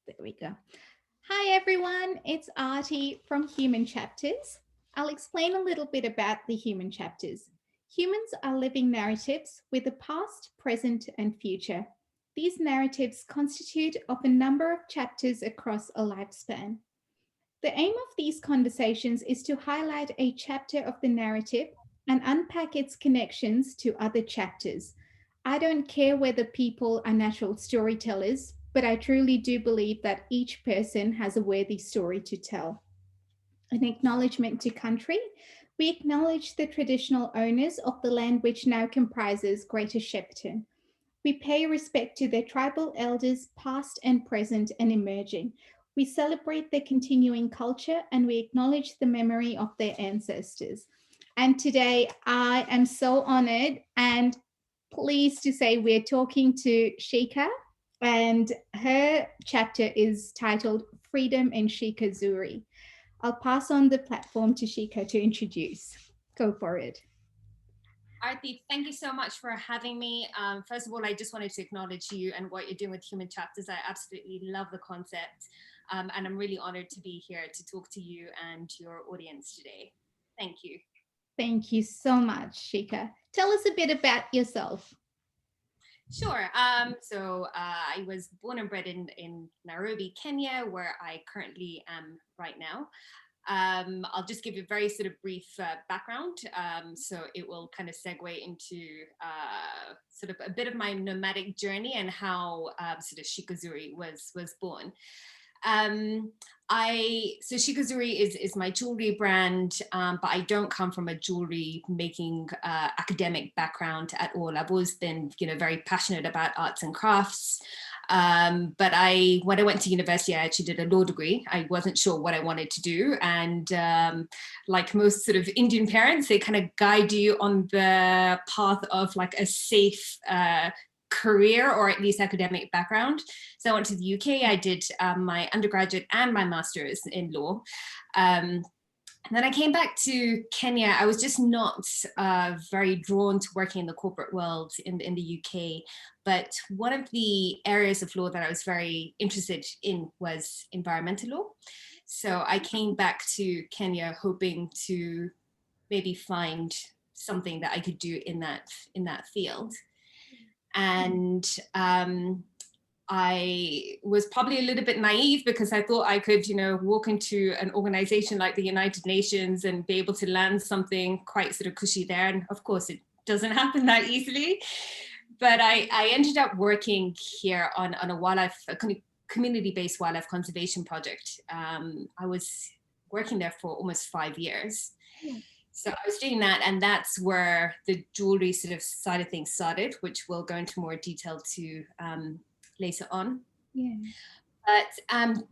There we go. Hi everyone, it's Artie from Human Chapters. I'll explain a little bit about the human chapters. Humans are living narratives with a past, present, and future. These narratives constitute of a number of chapters across a lifespan. The aim of these conversations is to highlight a chapter of the narrative and unpack its connections to other chapters. I don't care whether people are natural storytellers, but I truly do believe that each person has a worthy story to tell. An acknowledgement to country. We acknowledge the traditional owners of the land which now comprises Greater Shepparton. We pay respect to their tribal elders, past and present and emerging. We celebrate their continuing culture and we acknowledge the memory of their ancestors. And today I am so honored and pleased to say we're talking to Shikha, and her chapter is titled Freedom in Shikhazuri. I'll pass on the platform to Shikha to introduce. Go for it. Arti, thank you so much for having me. First of all, I just wanted to acknowledge you and what you're doing with Human Chapters. I absolutely love the concept, and I'm really honored to be here to talk to you and your audience today. Thank you. Thank you so much, Shika. Tell us a bit about yourself. Sure. I was born and bred in Nairobi, Kenya, where I currently am right now. I'll just give you a very sort of brief background. So it will kind of segue into sort of a bit of my nomadic journey and how sort of Shikhazuri was born. So Shikhazuri is my jewelry brand, but I don't come from a jewelry making academic background at all. I've always been, very passionate about arts and crafts. But when I went to university, I actually did a law degree. I wasn't sure what I wanted to do. And like most sort of Indian parents, they kind of guide you on the path of like a safe career or at least academic background. So I went to the UK. I did my undergraduate and my master's in law. And then I came back to Kenya. I was just not very drawn to working in the corporate world in the UK. But one of the areas of law that I was very interested in was environmental law. So I came back to Kenya hoping to maybe find something that I could do in that field. And I was probably a little bit naive because I thought I could, walk into an organization like the United Nations and be able to land something quite sort of cushy there. And of course, it doesn't happen that easily. But I ended up working here on a community-based wildlife conservation project. I was working there for almost 5 years. Yeah. So I was doing that, and that's where the jewelry sort of side of things started, which we'll go into more detail to later on. Yeah. But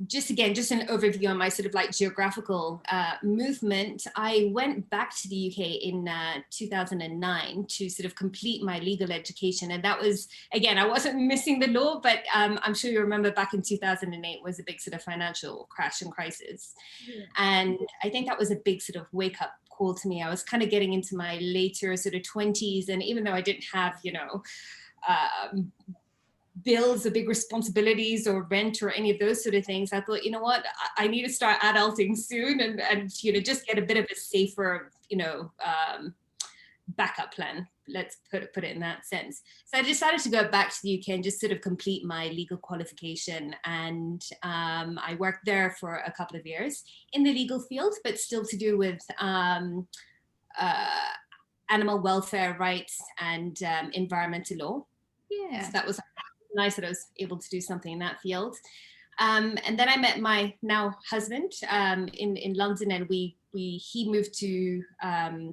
just an overview on my sort of like geographical movement. I went back to the UK in 2009 to sort of complete my legal education. And that was, again, I wasn't missing the law, but I'm sure you remember back in 2008 was a big sort of financial crash and crisis. Yeah. And I think that was a big sort of wake up call to me. I was kind of getting into my later sort of 20s. And even though I didn't have, bills or big responsibilities or rent or any of those sort of things, I thought, you know what, I need to start adulting soon and just get a bit of a safer, backup plan. Let's put it in that sense. So I decided to go back to the UK and just sort of complete my legal qualification. And I worked there for a couple of years in the legal field, but still to do with animal welfare rights and environmental law. Yeah. So that was nice that I was able to do something in that field. And then I met my now husband in London, and he moved to,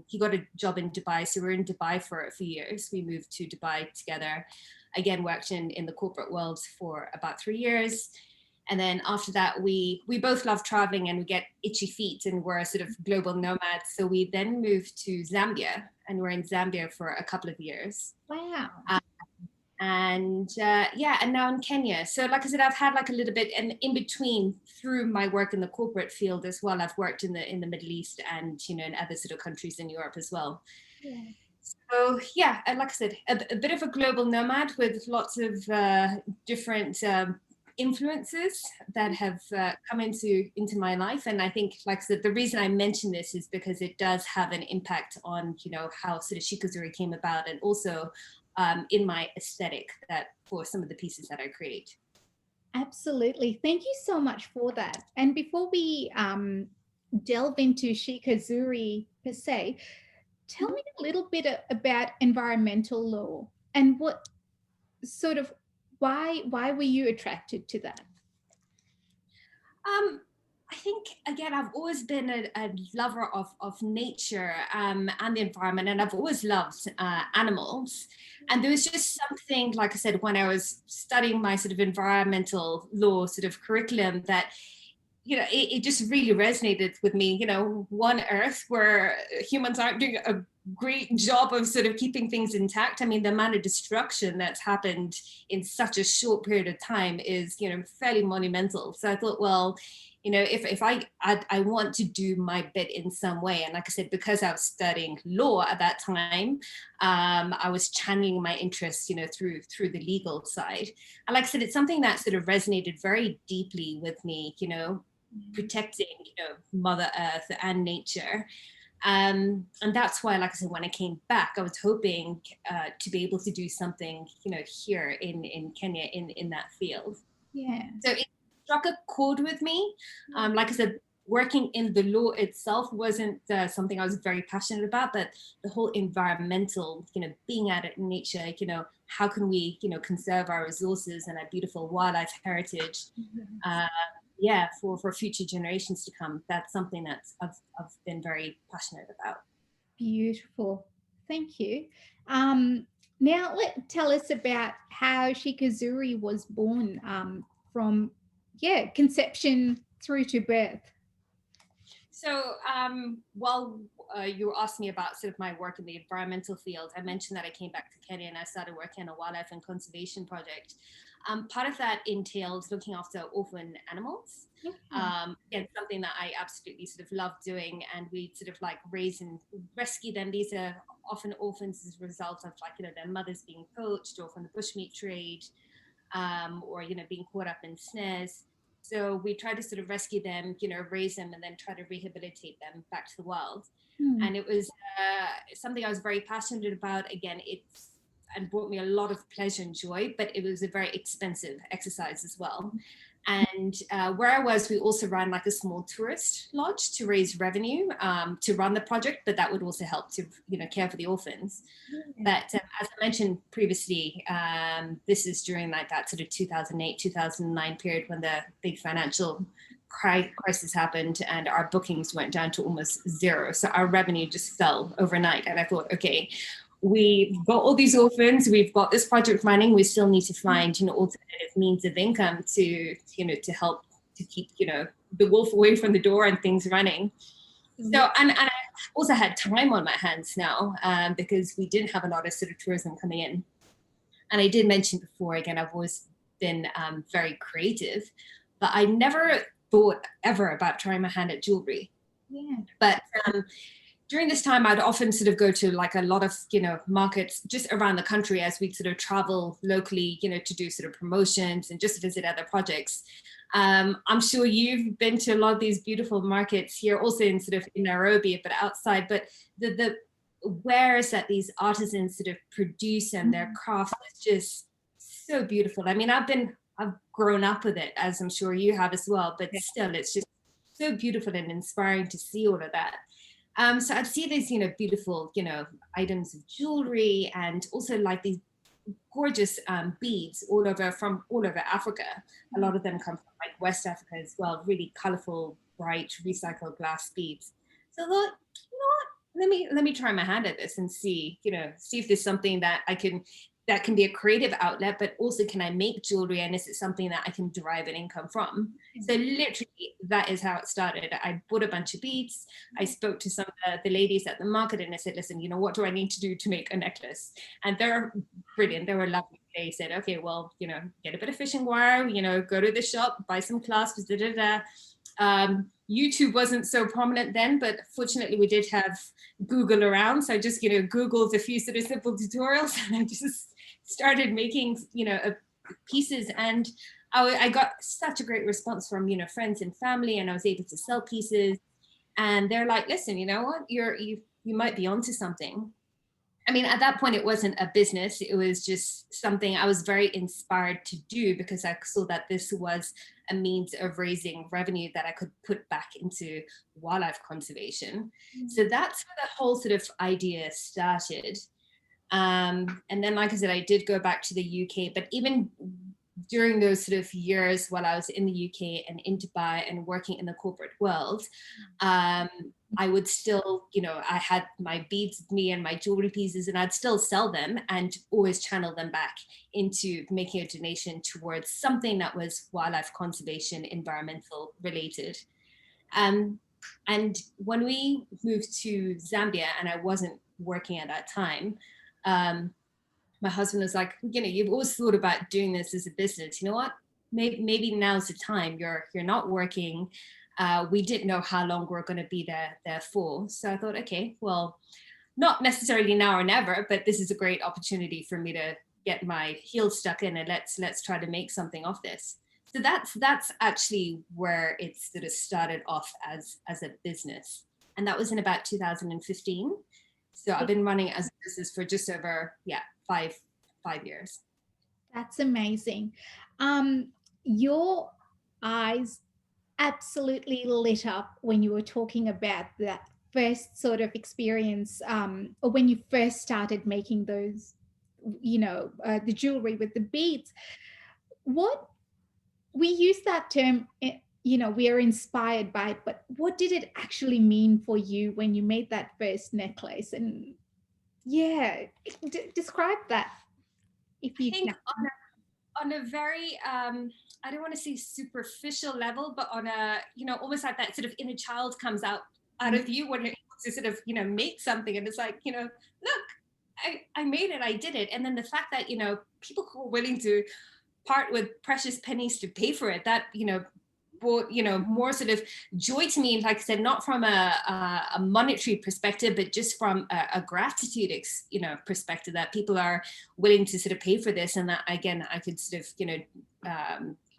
he got a job in Dubai. So we were in Dubai for a few years. We moved to Dubai together, again, worked in the corporate world for about 3 years. And then after that, we both love traveling and we get itchy feet and we're sort of global nomads. So we then moved to Zambia, and we're in Zambia for a couple of years. Wow. And now in Kenya. So like I said, I've had like a little bit, and in between through my work in the corporate field as well, I've worked in the Middle East and, in other sort of countries in Europe as well. Yeah. So and like I said, a bit of a global nomad with lots of different influences that have come into my life. And I think, like I said, the reason I mention this is because it does have an impact on, how sort of Shikhazuri came about, and also in my aesthetic that for some of the pieces that I create. Absolutely. Thank you so much for that. And before we delve into Shikhazuri per se, tell me a little bit about environmental law and what sort of why were you attracted to that? I think, again, I've always been a lover of nature and the environment, and I've always loved animals. And there was just something, like I said, when I was studying my sort of environmental law sort of curriculum, that it just really resonated with me. One Earth, where humans aren't doing a great job of sort of keeping things intact. I mean, the amount of destruction that's happened in such a short period of time is, fairly monumental. So I thought, well, if I want to do my bit in some way. And like I said, because I was studying law at that time, I was channeling my interest, through the legal side. And like I said, it's something that sort of resonated very deeply with me, protecting, Mother Earth and nature. And that's why, like I said, when I came back, I was hoping to be able to do something, here in Kenya in that field. Yeah. So it struck a chord with me. Like I said, working in the law itself wasn't something I was very passionate about, but the whole environmental, being out in nature, how can we, conserve our resources and our beautiful wildlife heritage? For future generations to come. That's something that I've been very passionate about. Beautiful. Thank you. Now, tell us about how Shikhazuri was born from, conception through to birth. So while you were asking me about sort of my work in the environmental field, I mentioned that I came back to Kenya and I started working on a wildlife and conservation project. Part of that entailed looking after orphan animals. Again, something that I absolutely sort of love doing, and we sort of like raise and rescue them. These are often orphans as a result of their mothers being poached, or from the bushmeat trade, or being caught up in snares. So we try to sort of rescue them, raise them, and then try to rehabilitate them back to the wild. And it was something I was very passionate about. Again, and brought me a lot of pleasure and joy, but it was a very expensive exercise as well. And where I was, we also ran like a small tourist lodge to raise revenue to run the project, but that would also help to, care for the orphans. But as I mentioned previously, this is during like that sort of 2008, 2009 period when the big financial crisis happened and our bookings went down to almost zero. So our revenue just fell overnight. And I thought, okay, we've got all these orphans, we've got this project running, we still need to find, alternative means of income to help to keep, the wolf away from the door and things running. So, and I also had time on my hands now because we didn't have a lot of sort of tourism coming in. And I did mention before, again, I've always been very creative, but I never thought ever about trying my hand at jewelry. But during this time, I'd often sort of go to like a lot of, markets just around the country as we sort of travel locally, to do sort of promotions and just visit other projects. I'm sure you've been to a lot of these beautiful markets here, also in sort of in Nairobi, but outside. But the wares that these artisans sort of produce and their craft is just so beautiful. I mean, I've grown up with it, as I'm sure you have as well, but still, it's just so beautiful and inspiring to see all of that. So I'd see these, beautiful, items of jewelry, and also like these gorgeous beads from all over Africa. A lot of them come from like West Africa as well, really colorful, bright, recycled glass beads. So I thought, what? Let me try my hand at this and see if there's something that can be a creative outlet, but also can I make jewelry, and is it something that I can derive an income from? So literally that is how it started. I bought a bunch of beads. I spoke to some of the ladies at the market and I said, listen, what do I need to do to make a necklace? And they're brilliant. They were lovely. They said, okay, well, get a bit of fishing wire, go to the shop, buy some clasps, YouTube wasn't so prominent then, but fortunately we did have Google around. So I just, Googled a few sort of simple tutorials and I just started making, pieces. And I got such a great response from, friends and family, and I was able to sell pieces. And they're like, listen, you know what, you might be onto something. I mean, at that point, it wasn't a business. It was just something I was very inspired to do, because I saw that this was a means of raising revenue that I could put back into wildlife conservation. So that's where the whole sort of idea started. And then, like I said, I did go back to the UK, but even during those sort of years while I was in the UK and in Dubai and working in the corporate world, um, I would still, I had my beads with me and my jewelry pieces, and I'd still sell them and always channel them back into making a donation towards something that was wildlife conservation, environmental related. Um, and when we moved to Zambia, and I wasn't working at that time, um, my husband was like, you've always thought about doing this as a business. You know what? Maybe now's the time. You're not working. We didn't know how long we're going to be there for. So I thought, okay, well, not necessarily now or never, but this is a great opportunity for me to get my heels stuck in, and let's try to make something of this. So that's actually where it sort of started off as a business, and that was in about 2015. So I've been running as a business for just over, five years. That's amazing. Your eyes absolutely lit up when you were talking about that first sort of experience, or when you first started making those, the jewelry with the beads. What we use that term, we are inspired by it, but what did it actually mean for you when you made that first necklace? And yeah, describe that if I you think can. on a very I don't want to say superficial level, but on a, almost like that sort of inner child comes out of you when you're able to sort of, make something, and it's like, look, I made it, I did it. And then the fact that, people who are willing to part with precious pennies to pay for it, that, brought, more sort of joy to me. Like I said, not from a monetary perspective, but just from a gratitude, perspective, that people are willing to sort of pay for this. And that, again, I could sort of,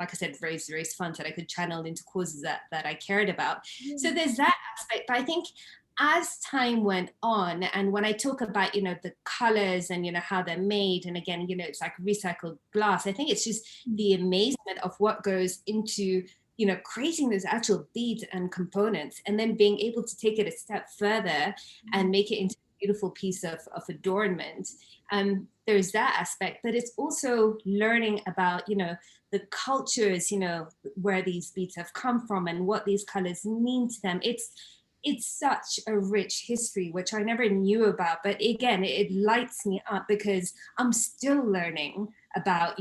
like I said, raise funds that I could channel into causes that I cared about. So there's that aspect. But I think as time went on, and when I talk about, the colors and, how they're made, and again, it's like recycled glass, I think it's just the amazement of what goes into, creating those actual beads and components, and then being able to take it a step further and make it into a beautiful piece of adornment. There's that aspect, but it's also learning about, the cultures, where these beads have come from and what these colors mean to them. It's such a rich history, which I never knew about. But again, it lights me up, because I'm still learning about,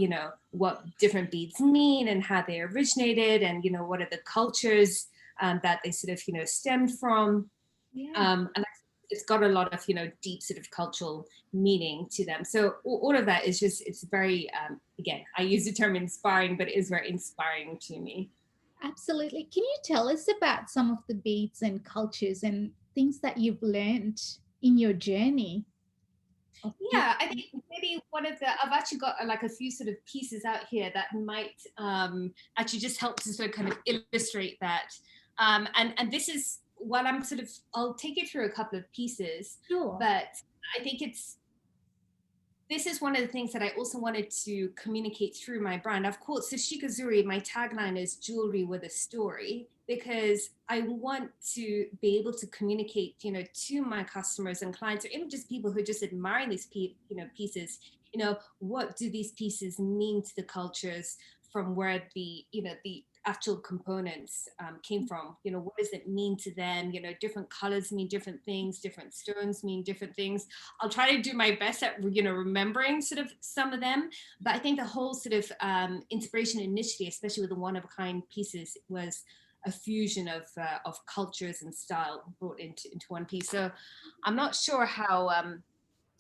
what different beads mean and how they originated, and, what are the cultures that they sort of, stemmed from. Yeah. And it's got a lot of, deep sort of cultural meaning to them. So all of that is just, it's very, again, I use the term inspiring, but it is very inspiring to me. Absolutely. Can you tell us about some of the beads and cultures and things that you've learned in your journey? Yeah, I think maybe one of the, I've actually got like a few sort of pieces out here that might actually just help to sort of kind of illustrate that. And this is what I'm sort of, I'll take you through a couple of pieces, Sure. but I think this is one of the things that I also wanted to communicate through my brand. Of course, so Shikhazuri, my tagline is jewelry with a story, because I want to be able to communicate, to my customers and clients, or even just people who are just admiring these, pieces, what do these pieces mean to the cultures from where the actual components came from. What does it mean to them? Different colors mean different things, different stones mean different things. I'll try to do my best at remembering sort of some of them, but I think the whole sort of inspiration initially, especially with the one of a kind pieces, was a fusion of cultures and style brought into one piece. So I'm not sure how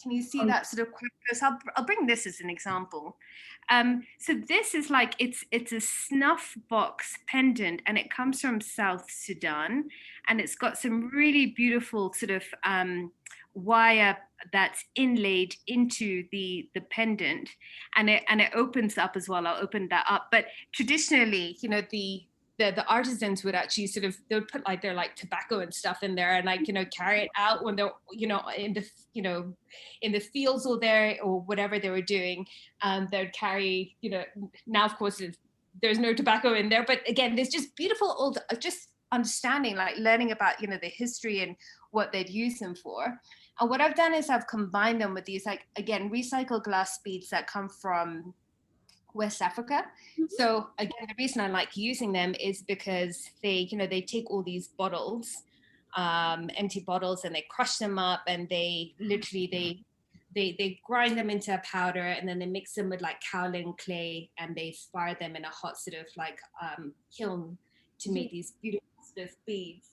can you see that sort of quite close? I'll bring this as an example. So this is like, it's a snuff box pendant, and it comes from South Sudan, and it's got some really beautiful sort of wire that's inlaid into the pendant, and it opens up as well. I'll open that up. But traditionally, the artisans would actually sort of, they would put like their like tobacco and stuff in there, and like carry it out when they're in the in the fields or there or whatever they were doing. They'd carry now of course there's no tobacco in there, but again there's just beautiful old just understanding, like learning about the history and what they'd use them for. And what I've done is I've combined them with these, like, again, recycled glass beads that come from West Africa. So again, the reason I like using them is because they take all these bottles, empty bottles, and they crush them up, and they literally they grind them into a powder, and then they mix them with like kaolin clay, and they fire them in a hot sort of like kiln to make these beautiful sort of beads.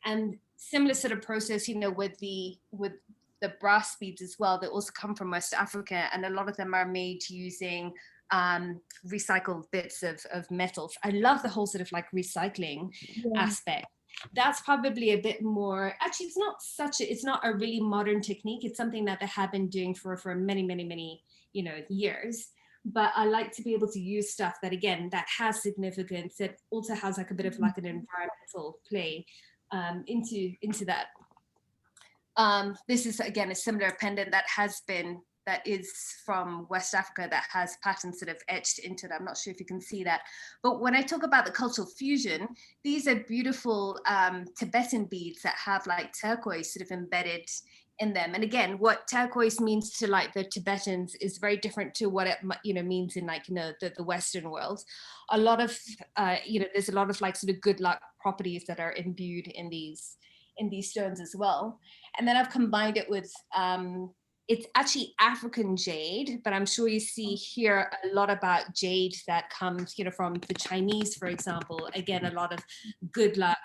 And similar sort of process, with the brass beads as well. They also come from West Africa, and a lot of them are made using recycled bits of metals. I love the whole sort of like recycling aspect. That's probably a bit more, actually it's not a really modern technique. It's something that they have been doing for many years. But I like to be able to use stuff that, again, that has significance, that also has like a bit of like an environmental play into that. This is again a similar pendant that is from West Africa, that has patterns sort of etched into it. I'm not sure if you can see that. But when I talk about the cultural fusion, these are beautiful Tibetan beads that have like turquoise sort of embedded in them. And again, what turquoise means to like the Tibetans is very different to what it means in like the Western world. A lot of there's a lot of like sort of good luck properties that are imbued in these stones as well. And then I've combined it with it's actually African jade, but I'm sure you see here a lot about jade that comes, from the Chinese, for example. Again, a lot of good luck,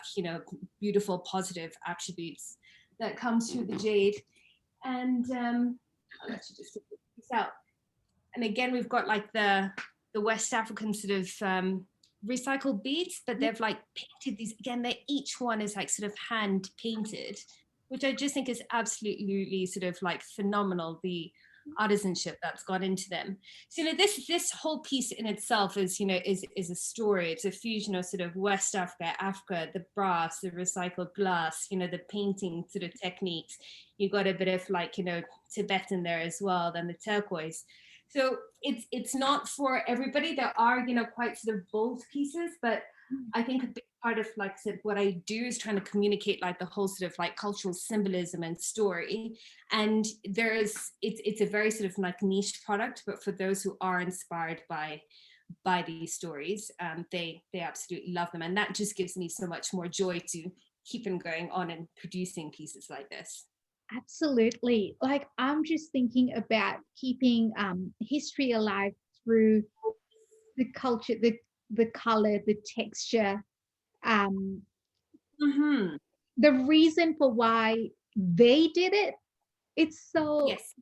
beautiful, positive attributes that comes through the jade. And I'll let you just check this out. And again, we've got like the West African sort of recycled beads, but they've like painted these, again, each one is like sort of hand painted, which I just think is absolutely sort of like phenomenal, the artisanship that's gone into them. So this whole piece in itself is is a story. It's a fusion of sort of West Africa, the brass, the recycled glass, the painting sort of techniques. You got a bit of like Tibetan there as well, then the turquoise. So it's not for everybody. There are quite sort of bold pieces, but I think a big part of, like I said, what I do is trying to communicate like the whole sort of like cultural symbolism and story. And it's a very sort of like niche product, but for those who are inspired by these stories, they absolutely love them. And that just gives me so much more joy to keep on going on and producing pieces like this. Absolutely. Like I'm just thinking about keeping history alive through the culture, the color, the texture, um, Mm-hmm. the reason for why they did it. It's so Yes,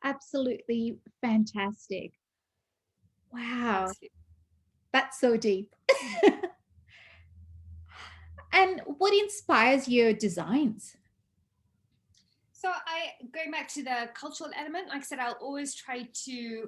absolutely fantastic. Wow, absolutely. that's so deep. And what inspires your designs? So going back to the cultural element, like I said, I'll always try to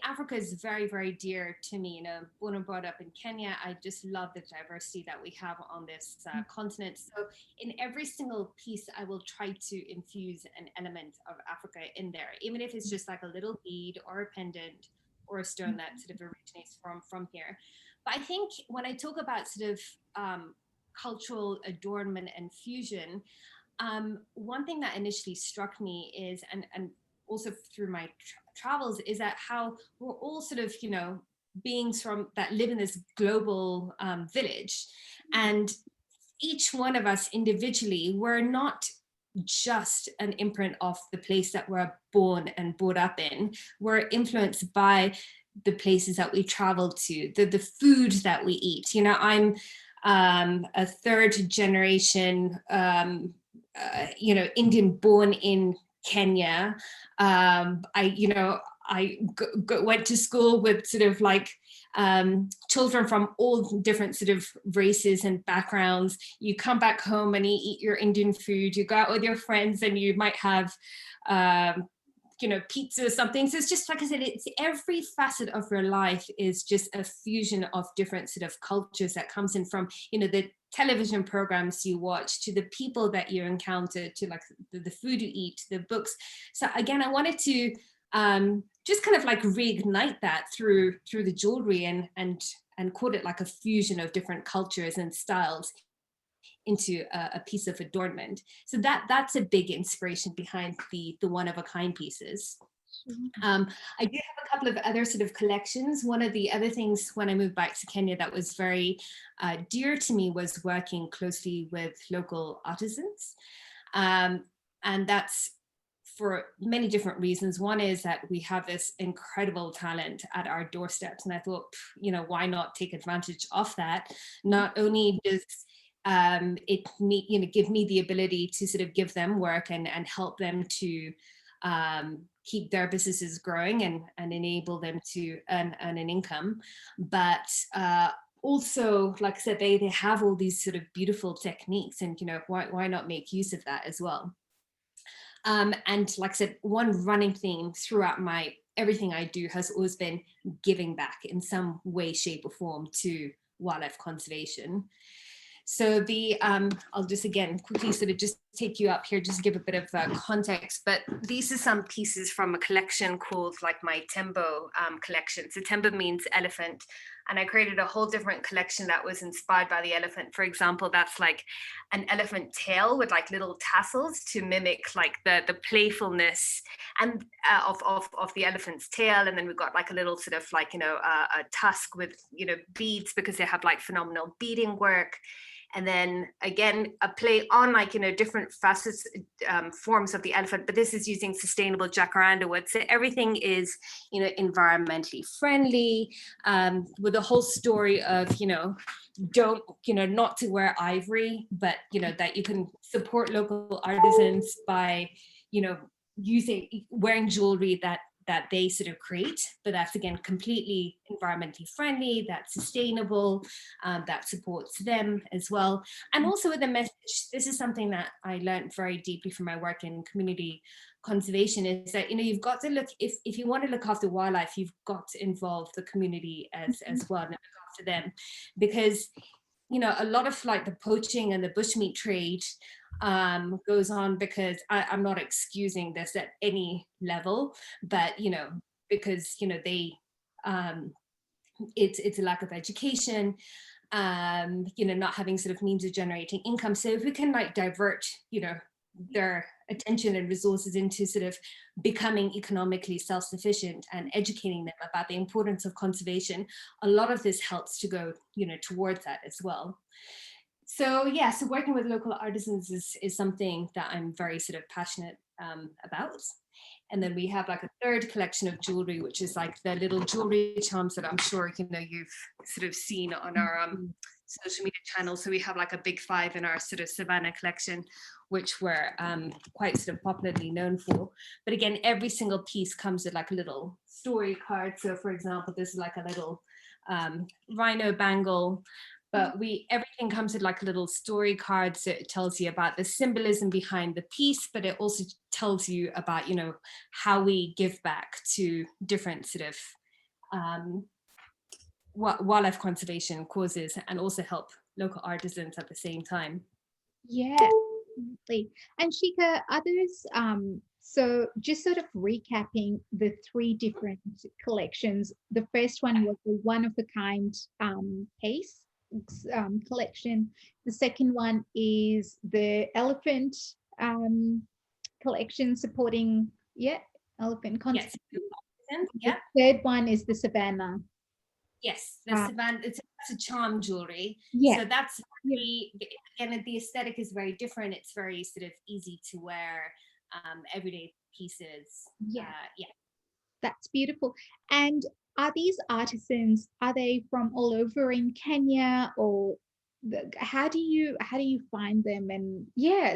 Africa is very, very dear to me. Born and brought up in Kenya, I just love the diversity that we have on this continent. So in every single piece, I will try to infuse an element of Africa in there, even if it's just like a little bead or a pendant or a stone that sort of originates from here. But I think when I talk about sort of cultural adornment and fusion, one thing that initially struck me is, and also through my travels, is that how we're all sort of, beings from that live in this global village, and each one of us individually, we're not just an imprint of the place that we're born and brought up in. We're influenced by the places that we travel to, the food that we eat. I'm a third generation Indian born in Kenya. I went to school with sort of like children from all different sort of races and backgrounds. You come back home and you eat your Indian food, you go out with your friends and you might have pizza or something. So it's just, like I said, it's every facet of your life is just a fusion of different sort of cultures that comes in, from, the television programs you watch, to the people that you encounter, to like the food you eat, the books. So again, I wanted to just kind of like reignite that through the jewelry, and call it like a fusion of different cultures and styles into a piece of adornment. So that's a big inspiration behind the one of a kind pieces. I do have a couple of other sort of collections. One of the other things when I moved back to Kenya that was very dear to me was working closely with local artisans. And that's for many different reasons. One is that we have this incredible talent at our doorsteps. And I thought, why not take advantage of that? Not only does give me the ability to sort of give them work and help them to keep their businesses growing and enable them to earn an income. But also, like I said, they have all these sort of beautiful techniques, and why not make use of that as well? And like I said, one running theme throughout everything I do has always been giving back in some way, shape, or form to wildlife conservation. So I'll just again quickly sort of just take you up here, just to give a bit of context. But these are some pieces from a collection called like my Tembo collection. So Tembo means elephant. And I created a whole different collection that was inspired by the elephant. For example, that's like an elephant tail with like little tassels to mimic like the playfulness and of the elephant's tail. And then we've got like a little sort of like, a tusk with, beads, because they have like phenomenal beading work. And then again, a play on like, different facets, forms of the elephant, but this is using sustainable jacaranda wood. So everything is, environmentally friendly, with the whole story of, don't, not to wear ivory, but, that you can support local artisans by, wearing jewelry that they sort of create, but that's again completely environmentally friendly, that's sustainable, that supports them as well. And also with the message, this is something that I learned very deeply from my work in community conservation, is that you've got to look, if you want to look after wildlife, you've got to involve the community as well, and look after them, because a lot of like the poaching and the bushmeat trade goes on, because I'm not excusing this at any level, but because they it's a lack of education, not having sort of means of generating income. So if we can like divert their attention and resources into sort of becoming economically self-sufficient and educating them about the importance of conservation, a lot of this helps to go towards that as well. So yeah, so working with local artisans is something that I'm very sort of passionate about. And then we have like a third collection of jewelry, which is like the little jewelry charms that I'm sure you've sort of seen on our social media channels. So we have like a big 5 in our sort of Savannah collection, which we're quite sort of popularly known for. But again, every single piece comes with like a little story card. So for example, this is like a little rhino bangle, but everything comes with like a little story card. So it tells you about the symbolism behind the piece, but it also tells you about, how we give back to different sort of wildlife conservation causes, and also help local artisans at the same time. Yeah, absolutely. And Shika, others, so just sort of recapping the 3 different collections. The first one was the one of a kind piece collection. The second one is the elephant collection supporting, elephant conservation. Yes. Yeah. The third one is the Savannah. Yes, the Savannah, it's a charm jewelry. Yeah. So that's really, again, the aesthetic is very different. It's very sort of easy to wear, everyday pieces. Yeah. Yeah. That's beautiful. And are these artisans, are they from all over in Kenya, or how do you find them and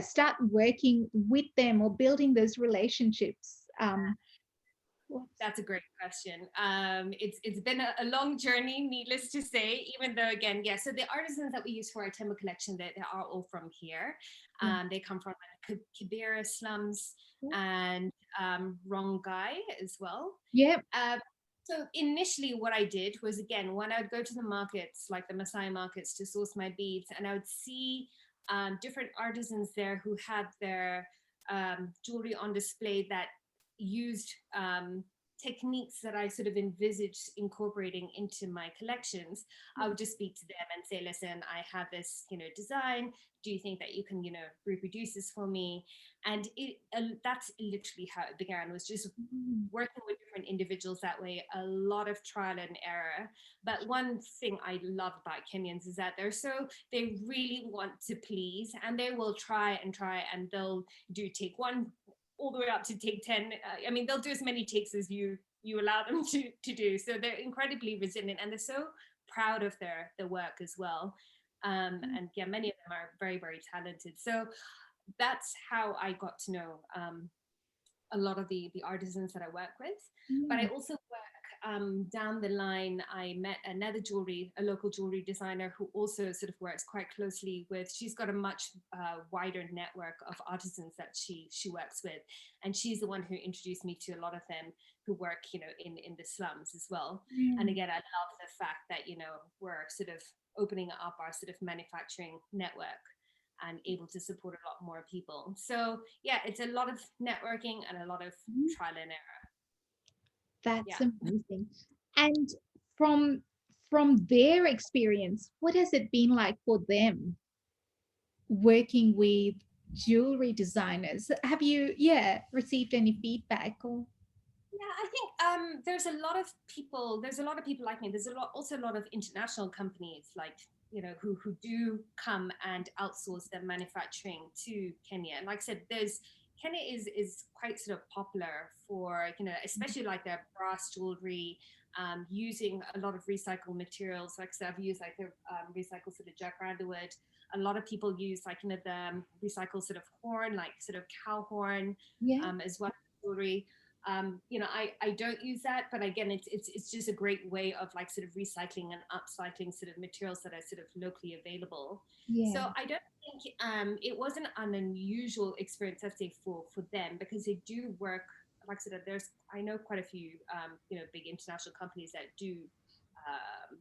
start working with them or building those relationships? What? That's a great question. It's been a long journey, needless to say. Even though, again, yeah. So the artisans that we use for our timber collection, they are all from here. Yeah. They come from Kibera slums Yeah. and Rongai as well. Yeah. Uh, so initially, what I did was, again, when I would go to the markets, like the Maasai markets, to source my beads, and I would see different artisans there who had their jewelry on display that used techniques that I sort of envisaged incorporating into my collections. I would just speak to them and say, listen, I have this, design. Do you think that you can, reproduce this for me? And that's literally how it began, was just Mm. working with different individuals that way, a lot of trial and error. But one thing I love about Kenyans is that they really want to please, and they will try and they'll do take one all the way up to take 10. I mean, they'll do as many takes as you allow them to do. So they're incredibly resilient, and they're so proud of their work as well. And yeah, many of them are very, very talented. So that's how I got to know a lot of the artisans that I work with. But I Mm. also work down the line. I met a local jewelry designer who also sort of works quite closely with. She's got a much wider network of artisans that she works with, and she's the one who introduced me to a lot of them who work, in the slums as well. And Yeah. again, I love the fact that we're sort of opening up our sort of manufacturing network and able to support a lot more people. So yeah, it's a lot of networking and a lot of Mm. trial and error. That's Yeah. amazing. And from from their experience, what has it been like for them working with jewelry designers? Have you, yeah, received any feedback or? Yeah, I think there's a lot of people like me. There's also a lot of international companies like, who do come and outsource their manufacturing to Kenya. And like I said, there's Kenya is quite sort of popular for, especially like their brass jewelry, using a lot of recycled materials. Like I said, I've used like the recycled sort of jacaranda wood. A lot of people use like, the recycled sort of horn, like sort of cow horn, Yeah. as well as jewelry. I don't use that, but again, it's just a great way of like sort of recycling and upcycling sort of materials that are sort of locally available. Yeah. So I don't think it wasn't an unusual experience, let's say, for them, because they do work. Like I said, I know quite a few big international companies that do um,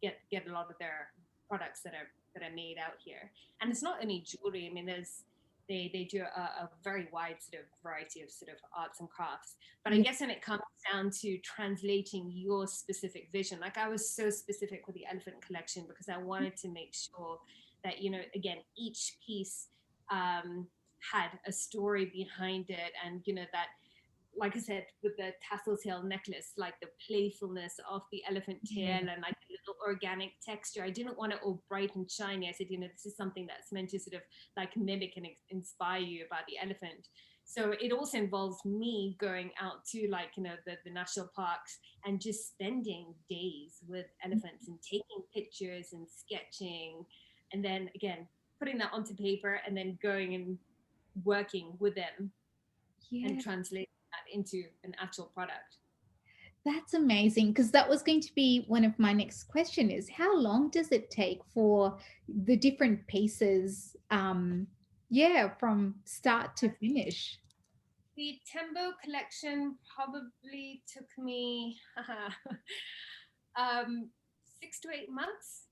get a lot of their products that are made out here. And it's not only jewelry. I mean, they do a very wide sort of variety of sort of arts and crafts. But I Yeah. guess when it comes down to translating your specific vision, like I was so specific with the elephant collection because I wanted to make sure that, again, each piece had a story behind it, and that, like I said, with the tassel-tail necklace, like the playfulness of the elephant tail Yeah. and like the little organic texture. I didn't want it all bright and shiny. I said, this is something that's meant to sort of like mimic and inspire you about the elephant. So it also involves me going out to like, the national parks and just spending days with elephants and taking pictures and sketching. And then again, putting that onto paper and then going and working with them and Yeah. translate that into an actual product. That's amazing because that was going to be one of my next question is how long does it take for the different pieces yeah, from start to finish? The Tembo collection probably took me 6 to 8 months.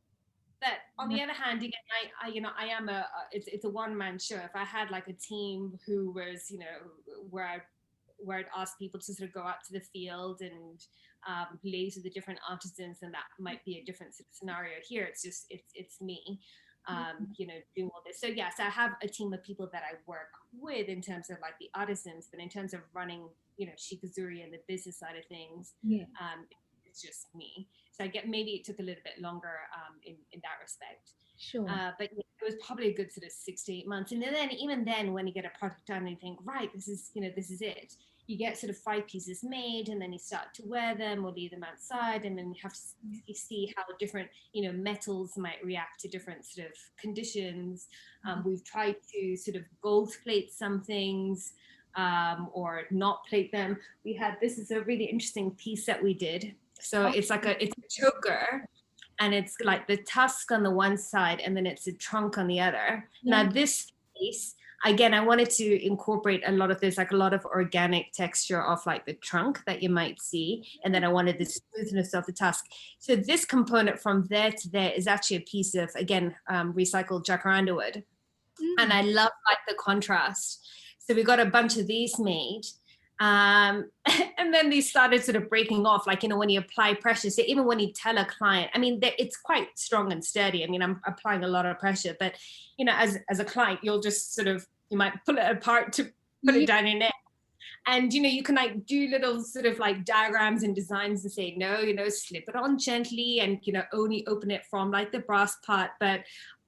But on the other hand, again, I am it's a one man show. If I had like a team who was, where I where I'd ask people to sort of go out to the field and liaise with the different artisans, and that might be a different sort of scenario. Here, it's me, doing all this. So yes, I have a team of people that I work with in terms of like the artisans, but in terms of running, Shikhazuri and the business side of things, Yeah, it's just me. So I get maybe it took a little bit longer in that respect. sure. But yeah, it was probably a good sort of 6 to 8 months. And then even then, when you get a project done and you think, right, this is it. You get sort of 5 pieces made, and then you start to wear them or leave them outside, and then you have to you see how different metals might react to different sort of conditions. We've tried to sort of gold plate some things. or not plait them. We had, this is a really interesting piece that we did. So Oh, it's like it's a choker, and it's like the tusk on the one side and then it's a trunk on the other. yeah. Now this piece, again, I wanted to incorporate a lot of this, like a lot of organic texture of like the trunk that you might see. And then I wanted the smoothness of the tusk. So this component from there to there is actually a piece of, again, recycled jacaranda wood. And Mm. I love like the contrast. So we got a bunch of these made. And then these started sort of breaking off, like, when you apply pressure. So even when you tell a client, I mean, it's quite strong and sturdy. I mean, I'm applying a lot of pressure, but, as a client, you'll just sort of, you might pull it apart to put it Yeah. down your neck. And, you can like do little sort of like diagrams and designs and say, no, slip it on gently and, only open it from like the brass part. But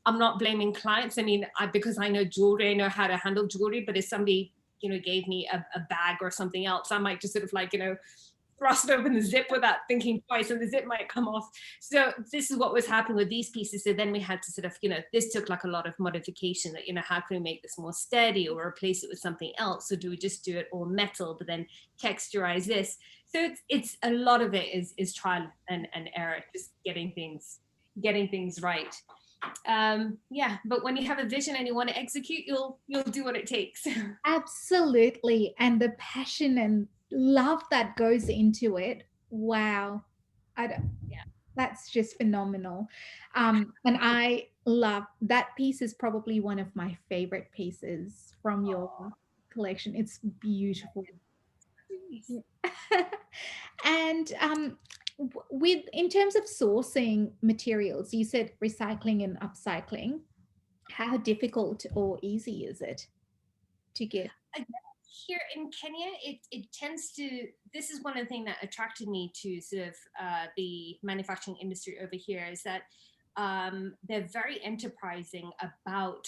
I'm not blaming clients. I mean, because I know jewelry, I know how to handle jewelry, but if somebody, gave me a bag or something else, I might just sort of like, thrust open the zip without thinking twice and the zip might come off. So this is what was happening with these pieces. So then we had to sort of, this took like a lot of modification that, how can we make this more steady or replace it with something else? So do we just do it all metal, but then texturize this? So it's a lot of it is trial and error, just getting things right. Yeah, but when you have a vision and you want to execute, you'll do what it takes. Absolutely. And the passion and love that goes into it. Wow. I don't, Yeah. that's just phenomenal. And I love that piece is probably one of my favorite pieces from your collection. It's beautiful. Yeah. And with in terms of sourcing materials, you said recycling and upcycling. How difficult or easy is it to get? Again, here in Kenya, it tends to, this is one of the things that attracted me to sort of the manufacturing industry over here, is that they're very enterprising about,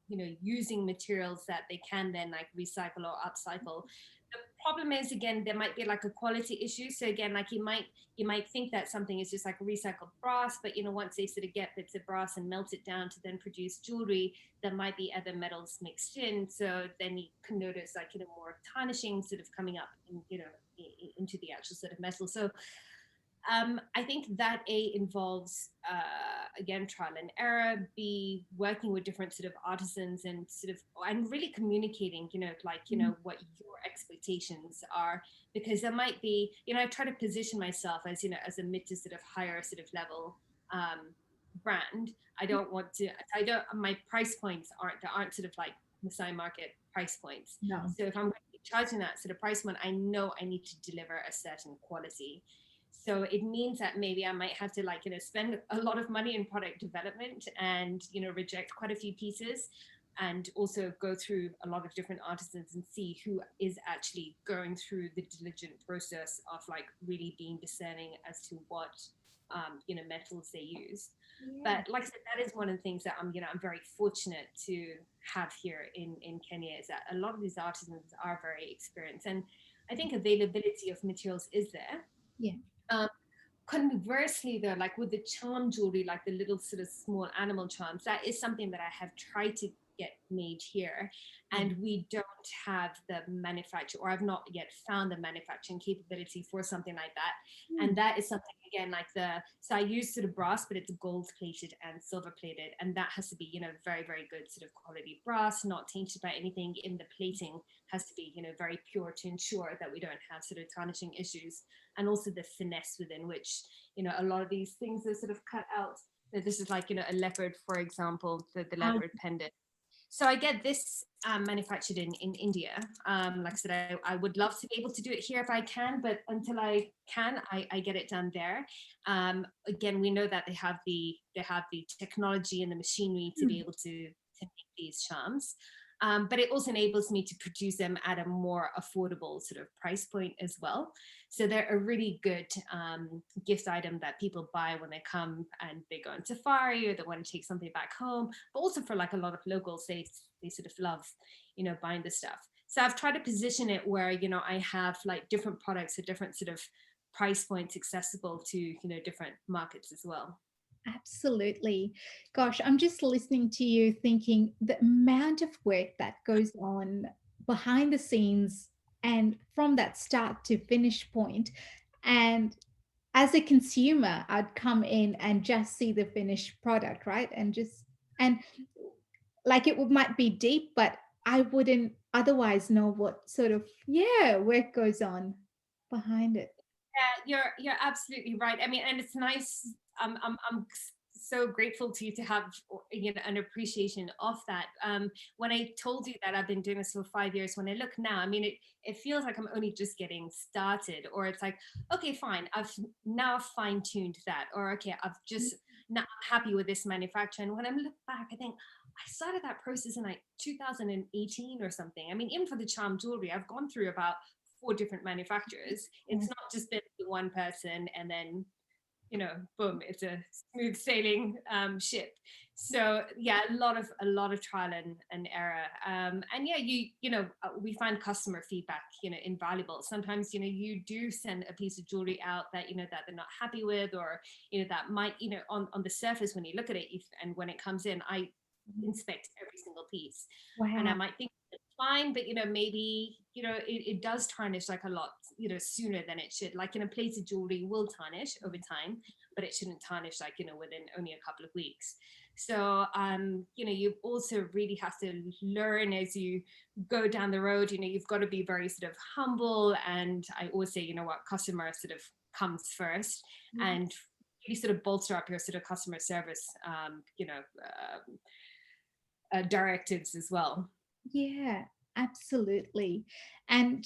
using materials that they can then like recycle or upcycle. The problem is, again, there might be like a quality issue. So again, like you might think that something is just like recycled brass, but once they sort of get bits of brass and melt it down to then produce jewelry, there might be other metals mixed in. So then you can notice like, more tarnishing sort of coming up in, into the actual sort of metal. So I think that involves again trial and error. B, working with different sort of artisans and sort of and really communicating, like what your expectations are, because there might be, I try to position myself as as a mid to sort of higher sort of level brand. I don't want to. I don't. My price points aren't sort of like Masai market price points. No. So if I'm going to be charging that sort of price point, I know I need to deliver a certain quality. So it means that maybe I might have to like, spend a lot of money in product development and, reject quite a few pieces, and also go through a lot of different artisans and see who is actually going through the diligent process of like really being discerning as to what, metals they use. Yeah. But like I said, that is one of the things that I'm very fortunate to have here in Kenya, is that a lot of these artisans are very experienced, and I think availability of materials is there. Yeah. um, Conversely, though, like with the charm jewelry, like the little sort of small animal charms, that is something that I have tried to get made here, Yeah. and we don't have the manufacture, or I've not yet found the manufacturing capability for something like that. Mm. And that is something, again, like so I use sort of brass, but it's gold plated and silver plated, and that has to be, very, very good sort of quality brass, not tainted by anything. In the plating has to be, very pure to ensure that we don't have sort of tarnishing issues, and also the finesse within which, a lot of these things are sort of cut out. So this is like, a leopard, for example, the I, leopard pendant. So I get this manufactured in India. Like I said, I would love to be able to do it here if I can, but until I can, I get it done there. Again, we know that they have the technology and the machinery to be able to make these charms. But it also enables me to produce them at a more affordable sort of price point as well. So they're a really good gift item that people buy when they come and they go on safari, or they want to take something back home. But also for like a lot of locals, they sort of love, buying the stuff. So I've tried to position it where, I have like different products at different sort of price points accessible to, different markets as well. absolutely. Gosh, I'm just listening to you thinking the amount of work that goes on behind the scenes and from that start to finish point. And as a consumer, I'd come in and just see the finished product, right? And like might be deep, but I wouldn't otherwise know what sort of, yeah, work goes on behind it. Yeah, you're absolutely right. I mean, and it's nice. I'm so grateful to you to have an appreciation of that. When I told you that I've been doing this for 5 years, when I look now, I mean, it feels like I'm only just getting started, or it's like, okay, fine, I've now fine tuned that, or okay, I've just now I'm happy with this manufacturer. And when I look back, I think I started that process in like 2018 or something. I mean, even for the charm jewelry, I've gone through about 4 different manufacturers. It's not just been one person and then, boom, it's a smooth sailing ship. So yeah, a lot of trial and error. And yeah, we find customer feedback, invaluable. Sometimes, you do send a piece of jewelry out that, that they're not happy with, or, that might, on the surface, when you look at it, and when it comes in, I inspect every single piece. And I Wow. might think it's fine, but maybe it does tarnish like a lot sooner than it should. Like, a plate of jewelry will tarnish over time, but it shouldn't tarnish like within only a couple of weeks. So you also really have to learn as you go down the road. You've got to be very sort of humble, and I always say, what customer sort of comes first, and really sort of bolster up your sort of customer service directives as well. Yeah, absolutely. And,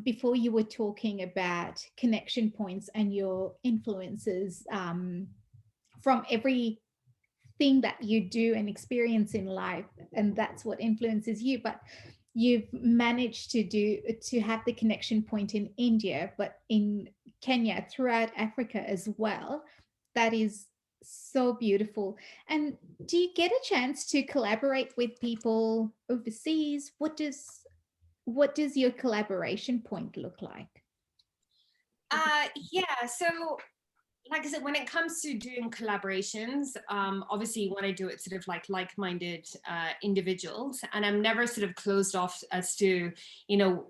before you were talking about connection points and your influences from everything that you do and experience in life, and that's what influences you. But you've managed to have the connection point in India, but in Kenya, throughout Africa as well. That is so beautiful. And do you get a chance to collaborate with people overseas? What does your collaboration point look like? Yeah, so like I said, when it comes to doing collaborations, obviously you want to do it sort of like-minded individuals, and I'm never sort of closed off as to, you know,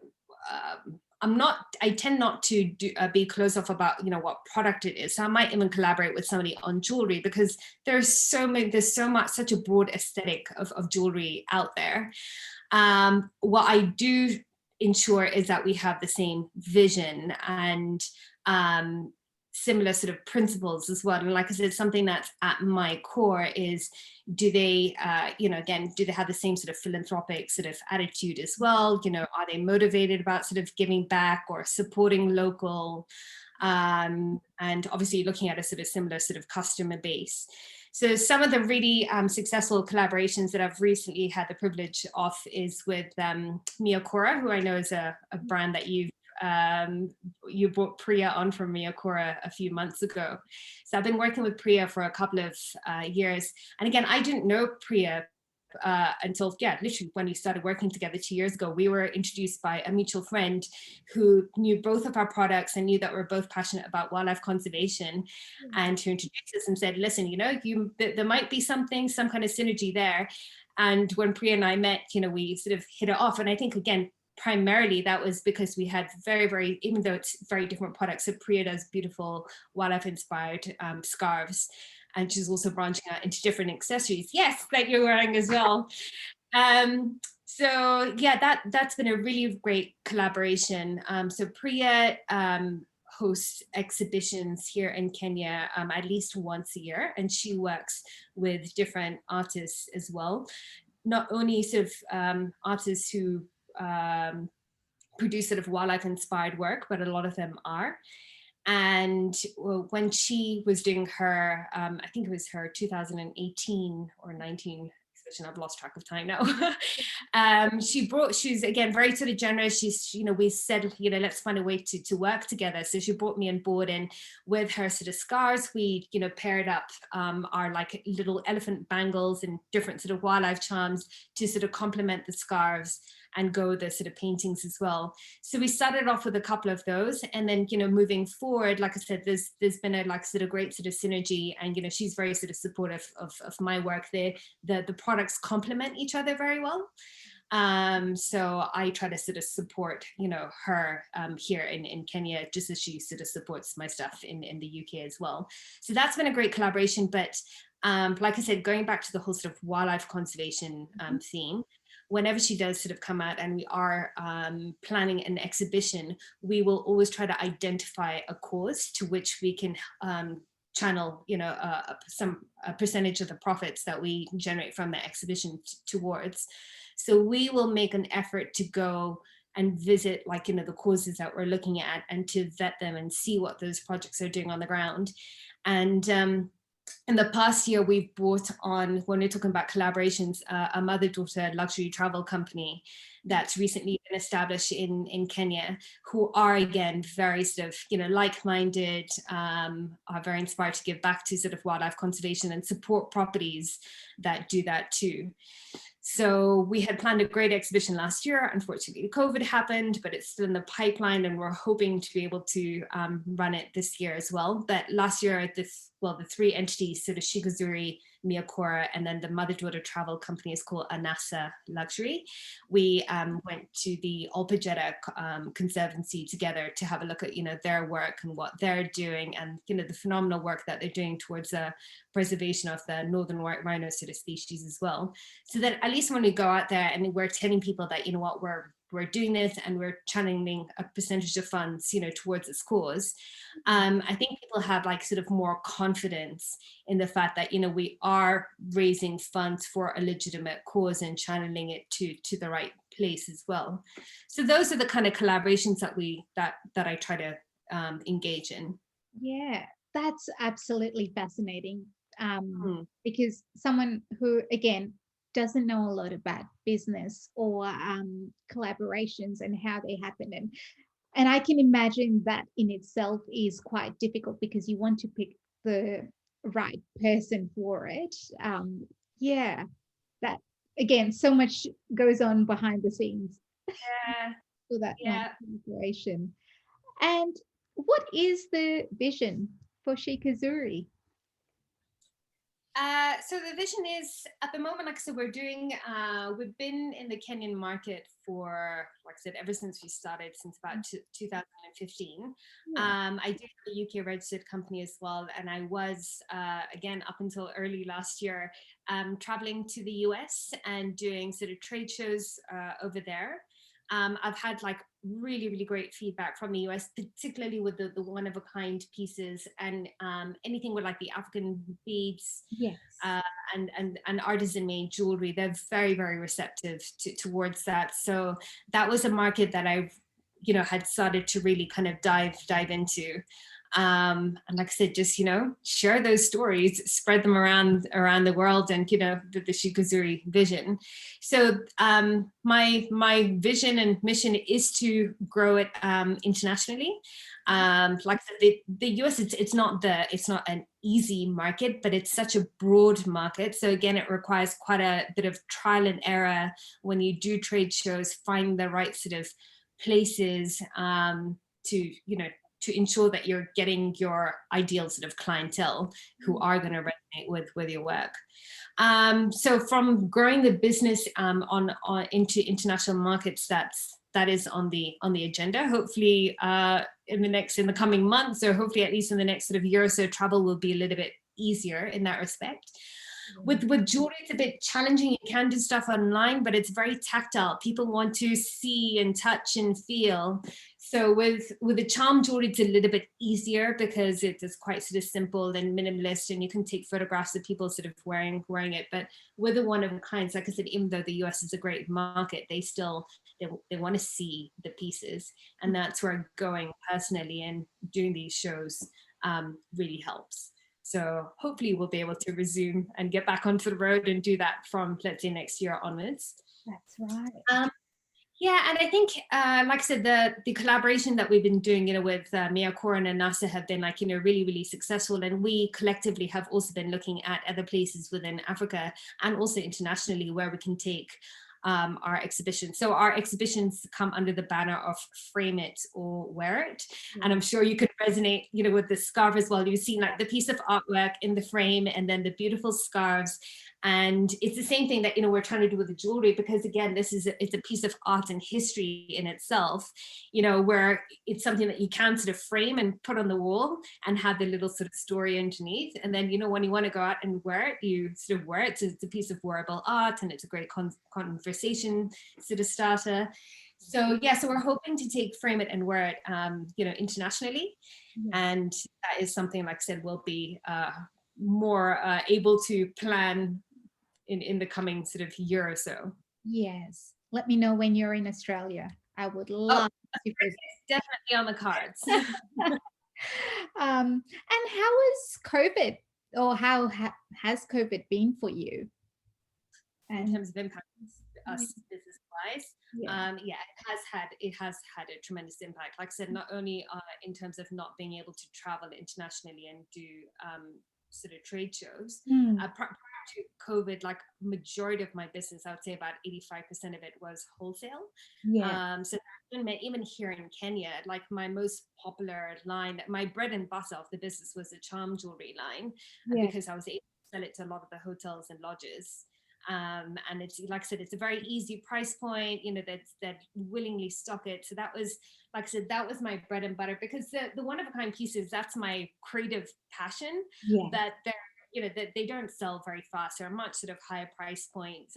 I tend not to be closed off about, what product it is. So I might even collaborate with somebody on jewelry, because there's so much, such a broad aesthetic of jewelry out there. What I do ensure is that we have the same vision and similar sort of principles as well. And like I said, something that's at my core is, do they, again, do they have the same sort of philanthropic sort of attitude as well? Are they motivated about sort of giving back or supporting local? And obviously looking at a sort of similar sort of customer base. So some of the really successful collaborations that I've recently had the privilege of is with Miyakura, who I know is a brand that you brought Priya on from Miyakura a few months ago. So I've been working with Priya for a couple of years. And again, I didn't know Priya until, literally when we started working together 2 years ago. We were introduced by a mutual friend who knew both of our products and knew that we're both passionate about wildlife conservation, and who introduced us and said, listen, there might be some kind of synergy there. And when Priya and I met, we sort of hit it off. And I think, again, primarily that was because we had very, even though it's very different products, so Priya does beautiful wildlife inspired scarves, and she's also branching out into different accessories, yes, that you're wearing as well. So yeah, that's been a really great collaboration. So Priya hosts exhibitions here in Kenya at least once a year, and she works with different artists as well, not only sort of artists who produce sort of wildlife inspired work, but a lot of them are. And when she was doing her, I think it was her 2018 or 19 exhibition, I've lost track of time now. She's again very sort of generous. We said, let's find a way to work together. So she brought me on board, and with her sort of scarves, we, paired up our like little elephant bangles and different sort of wildlife charms to sort of complement the scarves and go the sort of paintings as well. So we started off with a couple of those, and then moving forward, like I said, there's been a like sort of great sort of synergy, and she's very sort of supportive of my work. The products complement each other very well. So I try to sort of support, her here in Kenya, just as she sort of supports my stuff in the UK as well. So that's been a great collaboration. But like I said, going back to the whole sort of wildlife conservation theme, whenever she does sort of come out and we are planning an exhibition, we will always try to identify a cause to which we can channel, a percentage of the profits that we generate from the exhibition towards. So we will make an effort to go and visit, like, the causes that we're looking at, and to vet them and see what those projects are doing on the ground. And in the past year, we've brought on, when we're talking about collaborations, a mother-daughter luxury travel company that's recently been established in Kenya, who are, again, very sort of, like-minded, are very inspired to give back to sort of wildlife conservation and support properties that do that too. So we had planned a great exhibition last year. Unfortunately, COVID happened, but it's still in the pipeline, and we're hoping to be able to run it this year as well. But last year, the three entities, sort of Shikhazuri, Miyakura, and then the mother-daughter travel company is called Anasa Luxury. We went to the Olpejeta Conservancy together to have a look at, their work and what they're doing, and, the phenomenal work that they're doing towards the preservation of the northern white rhino sort of species as well. So that at least when we go out there and we're telling people that, we're doing this and we're channeling a percentage of funds, towards its cause, I think people have like sort of more confidence in the fact that, we are raising funds for a legitimate cause and channeling it to the right place as well. So those are the kind of collaborations that I try to engage in. Yeah, that's absolutely fascinating. Because someone who, again, doesn't know a lot about business or collaborations and how they happen, and I can imagine that in itself is quite difficult because you want to pick the right person for it. Yeah, that, again, so much goes on behind the scenes Yeah, for that one yeah. collaboration. And what is the vision for Shikazuri? So the vision is, at the moment, like I said, we've been in the Kenyan market for, like I said, ever since we started, since about 2015. Yeah. I do have a UK registered company as well. And I was, again, up until early last year, traveling to the US and doing sort of trade shows over there. I've had like really, really great feedback from the US, particularly with the one of a kind pieces, and anything with like the African beads Yes. and artisan made jewelry. They're very, very receptive towards that. So that was a market that I've, had started to really kind of dive into. And like I said, just, share those stories, spread them around the world, and, the Shikhazuri vision. So my vision and mission is to grow it internationally. Like I said, the US, it's not an easy market, but it's such a broad market. So again, it requires quite a bit of trial and error when you do trade shows, find the right sort of places to, to ensure that you're getting your ideal sort of clientele who are going to resonate with your work. So from growing the business on into international markets, that is on the agenda. Hopefully in the coming months, or hopefully at least in the next sort of year or so, travel will be a little bit easier in that respect. With jewelry, it's a bit challenging. You can do stuff online, but it's very tactile. People want to see and touch and feel. So with the charm jewelry, it's a little bit easier because it is quite sort of simple and minimalist, and you can take photographs of people sort of wearing it. But with the one of a kinds, like I said, even though the US is a great market, they want to see the pieces, and that's where going personally and doing these shows really helps. So hopefully we'll be able to resume and get back onto the road and do that from, let's say, next year onwards. That's right. Yeah, and I think, like I said, the collaboration that we've been doing, with Miyakura and NASA have been like, really, really successful. And we collectively have also been looking at other places within Africa and also internationally where we can take our exhibitions. So our exhibitions come under the banner of Frame It or Wear It. And I'm sure you could resonate, with the scarf as well. You've seen like the piece of artwork in the frame and then the beautiful scarves. And it's the same thing that, we're trying to do with the jewelry, because again, it's a piece of art and history in itself, where it's something that you can sort of frame and put on the wall and have the little sort of story underneath. And then, when you want to go out and wear it, you sort of wear it. So it's a piece of wearable art, and it's a great conversation sort of starter. So yeah, so we're hoping to frame it and wear it, internationally. Yeah. And that is something, like I said, we'll be more able to plan in the coming sort of year or so. Yes. Let me know when you're in Australia. I would Oh, love to visit. definitely on the cards. And how is COVID, or how has COVID been for you? In And terms of impact us business wise, yeah, yeah, it has had a tremendous impact. Like I said, not only in terms of not being able to travel internationally and do sort of trade shows. mm, Prior to COVID, like majority of my business, I would say about 85% of it was wholesale. yeah, So even here in Kenya, like my most popular line, my bread and butter of the business was the charm jewelry line, yeah, because I was able to sell it to a lot of the hotels and lodges. And it's, like I said, it's a very easy price point, that willingly stock it. So that was, like I said, that was my bread and butter, because the one of a kind pieces, that's my creative passion, yeah, that they're, that they don't sell very fast. They're a much sort of higher price point.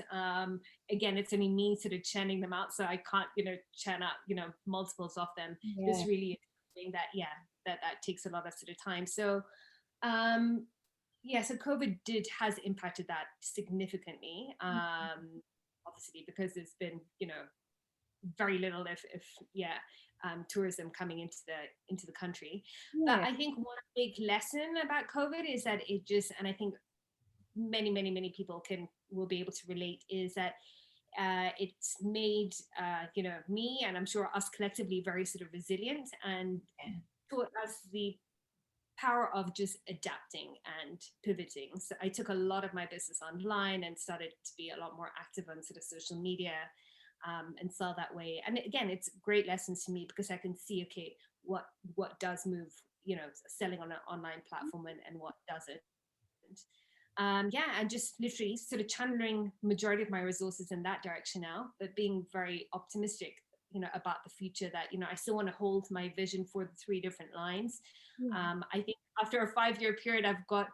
Again, it's only me sort of churning them out, so I can't, churn out, multiples of them. yeah. This really is something that, yeah, that takes a lot of sort of time. So um yeah, so COVID has impacted that significantly, obviously, because there's been, very little, if yeah, tourism coming into the country. But Yeah. I think one big lesson about COVID is that it just, and I think many people will be able to relate, is that it's made me, and I'm sure us collectively, very sort of resilient, and taught us the power of just adapting and pivoting. So I took a lot of my business online and started to be a lot more active on sort of social media, and sell that way. And again, it's great lessons to me, because I can see, okay, what does move, selling on an online platform, and what doesn't. Yeah, and just literally sort of channeling majority of my resources in that direction now, but being very optimistic, about the future, that, I still want to hold my vision for the 3 different lines. Yeah. I think after a 5-year period, I've got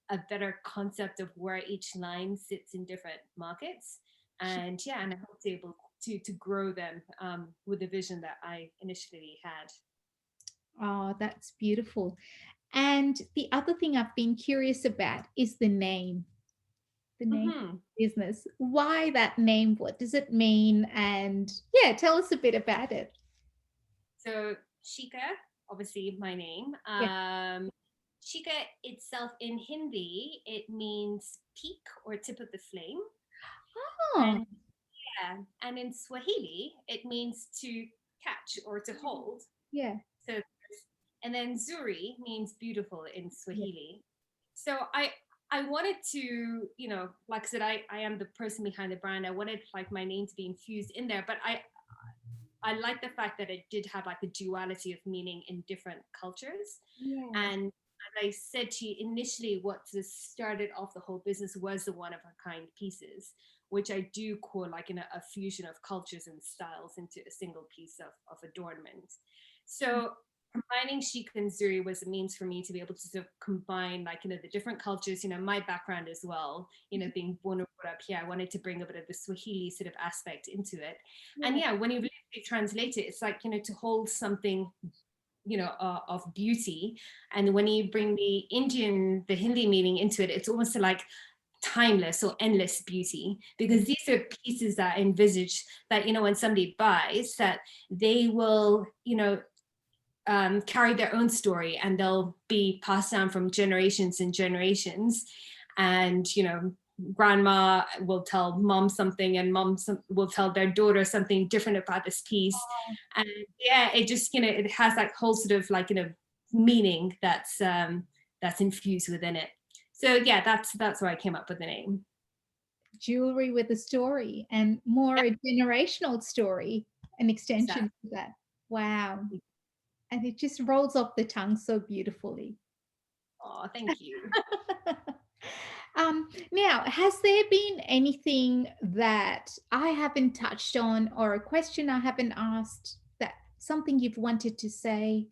a better concept of where each line sits in different markets. And yeah, and I hope to be able to grow them, with the vision that I initially had. Oh, that's beautiful. And the other thing I've been curious about is the name Mm-hmm. business. Why that name? What does it mean? And yeah, tell us a bit about it. So Shikha, obviously my name. Yeah. Shikha itself in Hindi, it means peak or tip of the flame. Oh, And yeah, and in Swahili, it means to catch or to hold. yeah. So, and then Zuri means beautiful in Yeah. Swahili. So I wanted to, like I said, I am the person behind the brand. I wanted like my name to be infused in there, but I like the fact that it did have like a duality of meaning in different cultures. Yeah. And as I said to you initially, what just started off the whole business was the one of a kind pieces, which I do call like a fusion of cultures and styles into a single piece of adornment. So combining chic and zuri was a means for me to be able to sort of combine like the different cultures, my background as well, being born and brought up here. I wanted to bring a bit of the Swahili sort of aspect into it. And Yeah. yeah, when you really translate it, it's like to hold something of beauty, and when you bring the Hindi meaning into it, it's almost like timeless or endless beauty, because these are pieces that I envisage that when somebody buys, that they will carry their own story, and they'll be passed down from generations and generations. And grandma will tell mom something, and will tell their daughter something different about this piece. And yeah, it just it has that whole sort of like meaning that's infused within it. So yeah, that's where I came up with the name. Jewelry with a story, and more Yep, a generational story, an extension exactly. to that. Wow. And it just rolls off the tongue so beautifully. Oh, thank you. Now, has there been anything that I haven't touched on or a question I haven't asked that something you've wanted to say?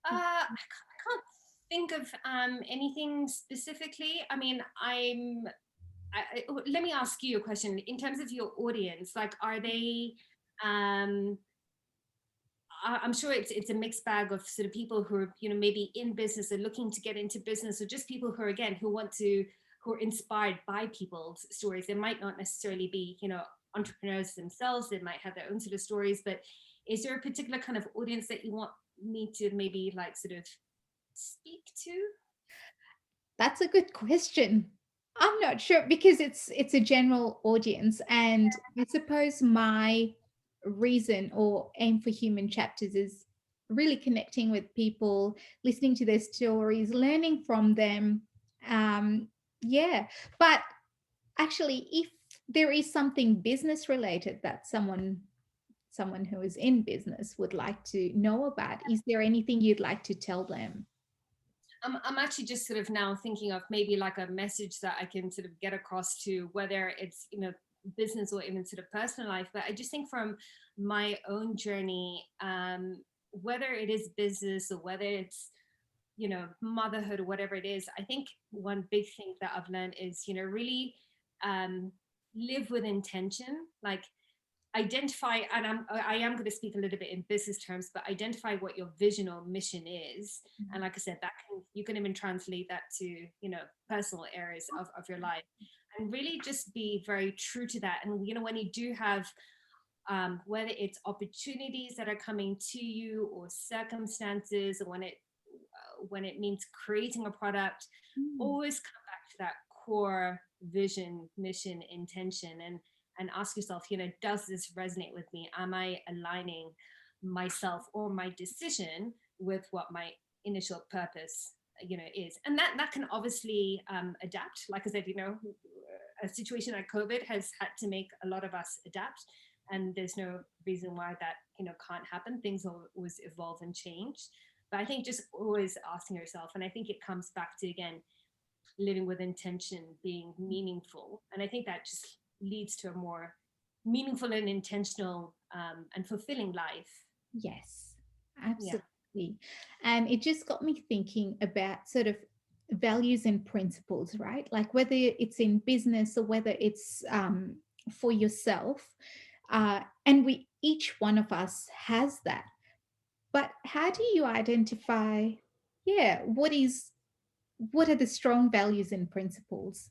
I can't think of anything specifically. I mean, let me ask you a question. In terms of your audience, like, are they? Um, I'm sure it's a mixed bag of sort of people who are, maybe in business or looking to get into business, or just people who are, again, who are inspired by people's stories. They might not necessarily be, entrepreneurs themselves. They might have their own sort of stories. But is there a particular kind of audience that you want me to maybe like sort of speak to? That's a good question. I'm not sure because it's a general audience, and I suppose my reason or aim for human chapters is really connecting with people, listening to their stories, learning from them. Um, yeah, but actually, if there is something business related that someone who is in business would like to know about, is there anything you'd like to tell them? I'm actually just sort of now thinking of maybe like a message that I can sort of get across to, whether it's, business or even sort of personal life. But I just think from my own journey, whether it is business or whether it's, motherhood or whatever it is, I think one big thing that I've learned is, really um, live with intention. Like, identify, and I am going to speak a little bit in business terms, but identify what your vision or mission is. And like I said, that you can even translate that to, personal areas of your life, and really just be very true to that. And when you do have whether it's opportunities that are coming to you, or circumstances, or when it means creating a product, Mm. always come back to that core vision, mission, intention, and ask yourself, does this resonate with me? Am I aligning myself or my decision with what my initial purpose, is? And that can obviously adapt. Like I said, a situation like COVID has had to make a lot of us adapt, and there's no reason why that can't happen. Things always evolve and change. But I think just always asking yourself, and I think it comes back to, again, living with intention, being meaningful. And I think that just leads to a more meaningful and intentional and fulfilling life. Yes, Yeah. absolutely. And it just got me thinking about sort of values and principles, right? Like whether it's in business or whether it's for yourself. And each one of us has that. But how do you identify, yeah, what are the strong values and principles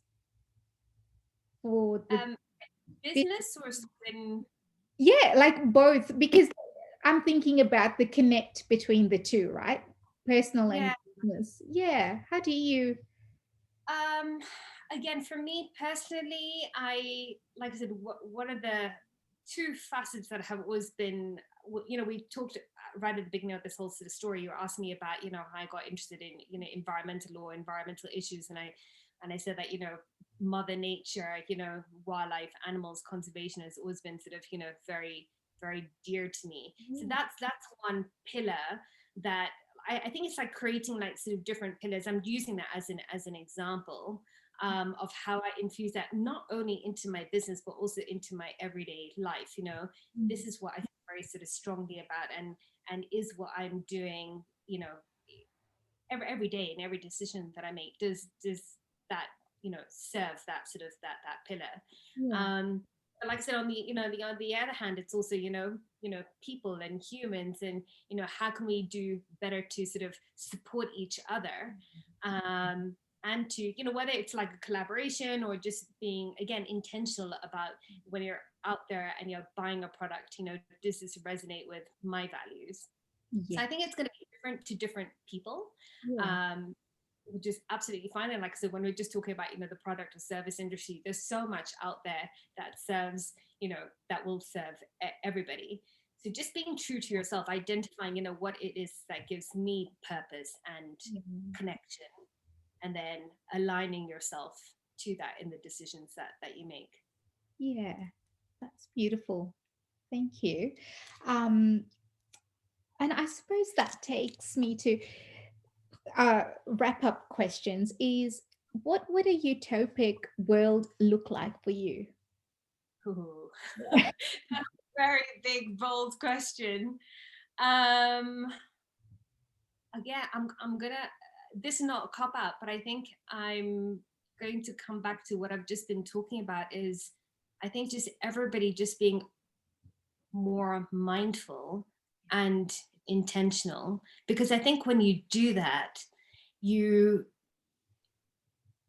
for the Um, bus- business or in, yeah, like both, because I'm thinking about the connect between the two, right? Personal and yeah. business. Yeah. How do you? Um, Again, for me personally, like I said, one of the two facets that have always been, we talked right at the beginning of this whole sort of story. You were asking me about, how I got interested in, environmental law, environmental issues, and I said that, Mother Nature, wildlife, animals, conservation has always been sort of, very, very dear to me. So Yeah. that's one pillar that I think it's like creating like sort of different pillars. I'm using that as an example of how I infuse that not only into my business but also into my everyday life. This Mm. is what I feel very sort of strongly about, and is what I'm doing. Every day, and every decision that I make does that serve that sort of that pillar. Yeah. But like I said, on the other hand, it's also people and humans, and how can we do better to sort of support each other, and to whether it's like a collaboration or just being, again, intentional about when you're out there and you're buying a product, does this resonate with my values? So Yeah. I think it's going to be different to different people, Yeah. um, which is absolutely fine. And like I said, when we're just talking about, the product or service industry, there's so much out there that serves, that will serve everybody. So just being true to yourself, identifying, what it is that gives me purpose and Yeah. connection, and then aligning yourself to that in the decisions that you make. Yeah. That's beautiful. Thank you. Um, and I suppose that takes me to wrap up questions is what would a utopic world look like for you? Ooh. That's a very big, bold question. Um, Again, I'm gonna. This is not a cop out, but I think I'm going to come back to what I've just been talking about. Is I think just everybody just being more mindful and intentional, because I think when you do that, you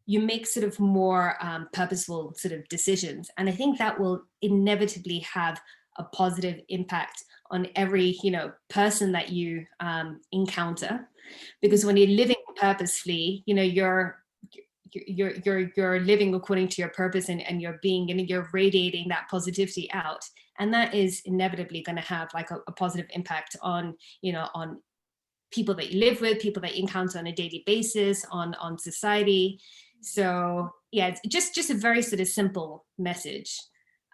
you make sort of more purposeful sort of decisions, and I think that will inevitably have a positive impact on every person that you encounter, because when you're living purposefully, you're living according to your purpose, and you're being and you're radiating that positivity out, and that is inevitably going to have like a positive impact on on people that you live with, people that you encounter on a daily basis, on society. So yeah, it's just a very sort of simple message.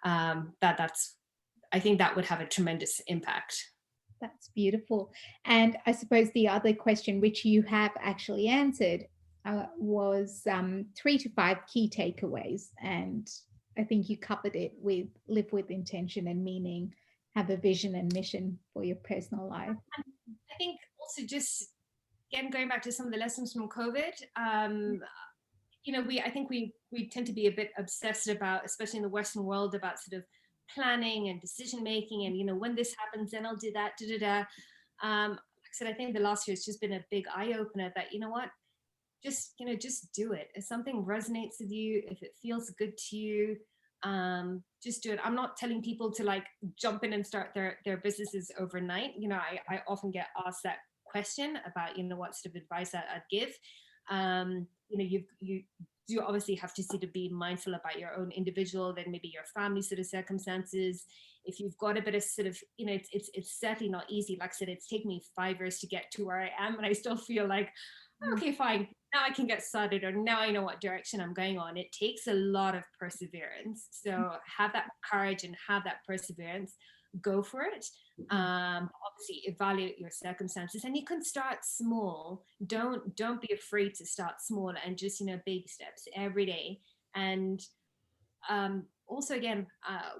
That's I think that would have a tremendous impact. That's beautiful. And I suppose the other question, which you have actually answered, was 3 to 5 key takeaways. And I think you covered it with live with intention and meaning, have a vision and mission for your personal life. I think also just again going back to some of the lessons from COVID, we I think we tend to be a bit obsessed about, especially in the Western world, about sort of planning and decision making, and when this happens, then I'll do that. Da, da, da. Like I said, I think the last year has just been a big eye opener that what, just do it. If something resonates with you, if it feels good to you, just do it. I'm not telling people to like jump in and start their businesses overnight. I often get asked that question about what sort of advice I'd give. You do obviously have to sort of be mindful about your own individual, then maybe your family sort of circumstances. If you've got a bit of sort of it's certainly not easy. Like I said, it's taken me 5 years to get to where I am, and I still feel like, okay, fine, now I can get started, or now I know what direction I'm going on. It takes a lot of perseverance. So have that courage and have that perseverance. Go for it. Obviously, evaluate your circumstances, and you can start small. Don't be afraid to start small, and just baby steps every day. And also, again,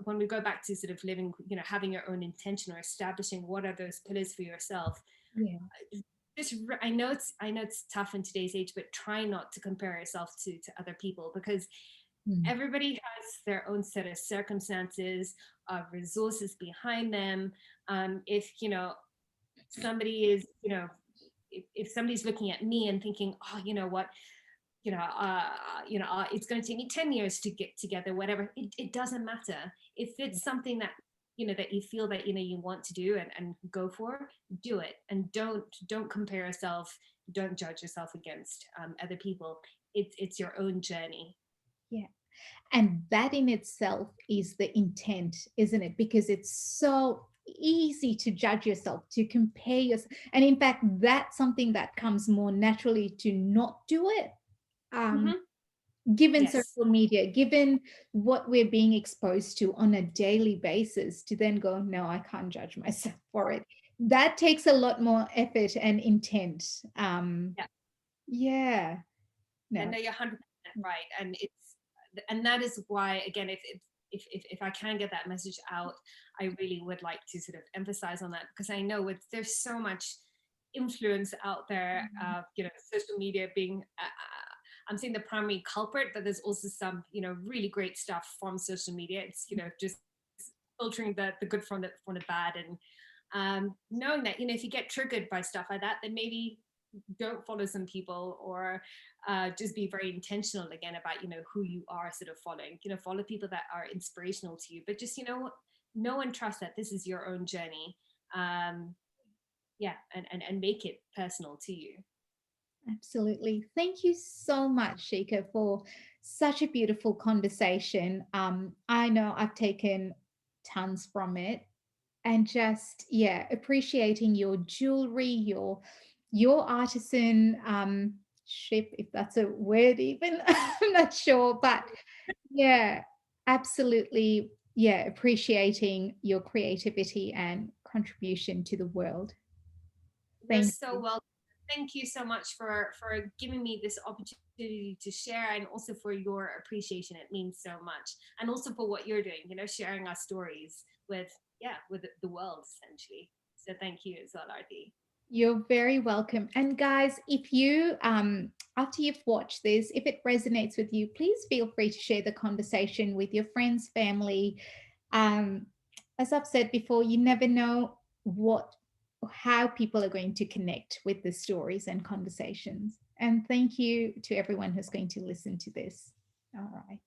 when we go back to sort of living, having your own intention or establishing what are those pillars for yourself, Yeah. just I know it's tough in today's age, but try not to compare yourself to other people, because Mm. everybody has their own set of circumstances, resources behind them. If somebody is if somebody's looking at me and thinking, oh, you know what, it's going to take me 10 years to get together, whatever, it doesn't matter. If it's something that that you feel that you want to do, and go for, do it, and don't compare yourself, don't judge yourself against other people. It's your own journey. Yeah. And that in itself is the intent, isn't it? Because it's so easy to judge yourself, to compare yourself. And in fact, that's something that comes more naturally to not do it. Um, Hmm. Given Yes. social media, given what we're being exposed to on a daily basis, to then go, no, I can't judge myself for it. That takes a lot more effort and intent. Yeah. Yeah, And no. no, you're 100% right. And that is why, again, if I can get that message out, I really would like to sort of emphasize on that, because I know there's so much influence out there. Social media being I'm saying the primary culprit, but there's also some really great stuff from social media. It's just filtering the good from the bad, and knowing that if you get triggered by stuff like that, then maybe don't follow some people, or just be very intentional again about who you are sort of following. Follow people that are inspirational to you, but just know and trust that this is your own journey. Yeah, and make it personal to you. Absolutely. Thank you so much, Shika, for such a beautiful conversation. I know I've taken tons from it, and just, yeah, appreciating your jewelry, your artisan ship, if that's a word even. I'm not sure, but yeah, absolutely. Yeah, appreciating your creativity and contribution to the world. You're Thank so you. welcome. Thank you so much for giving me this opportunity opportunity to share, and also for your appreciation. It means so much. And also for what you're doing, sharing our stories with, yeah, with the world essentially. So thank you as well, Arti. You're very welcome. And guys, if you after you've watched this, if it resonates with you, please feel free to share the conversation with your friends, family. Um, as I've said before, you never know what how people are going to connect with the stories and conversations. And thank you to everyone who's going to listen to this. All right.